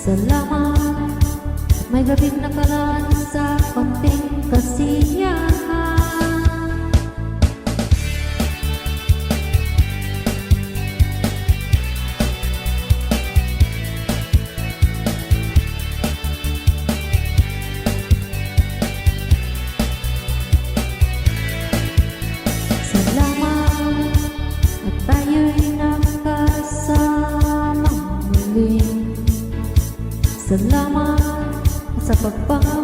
Salamat, may gabing nakaraan sa konting kasiyahan. Salamat at tayo'y nakasama muli. Salamat sa pagpapalala.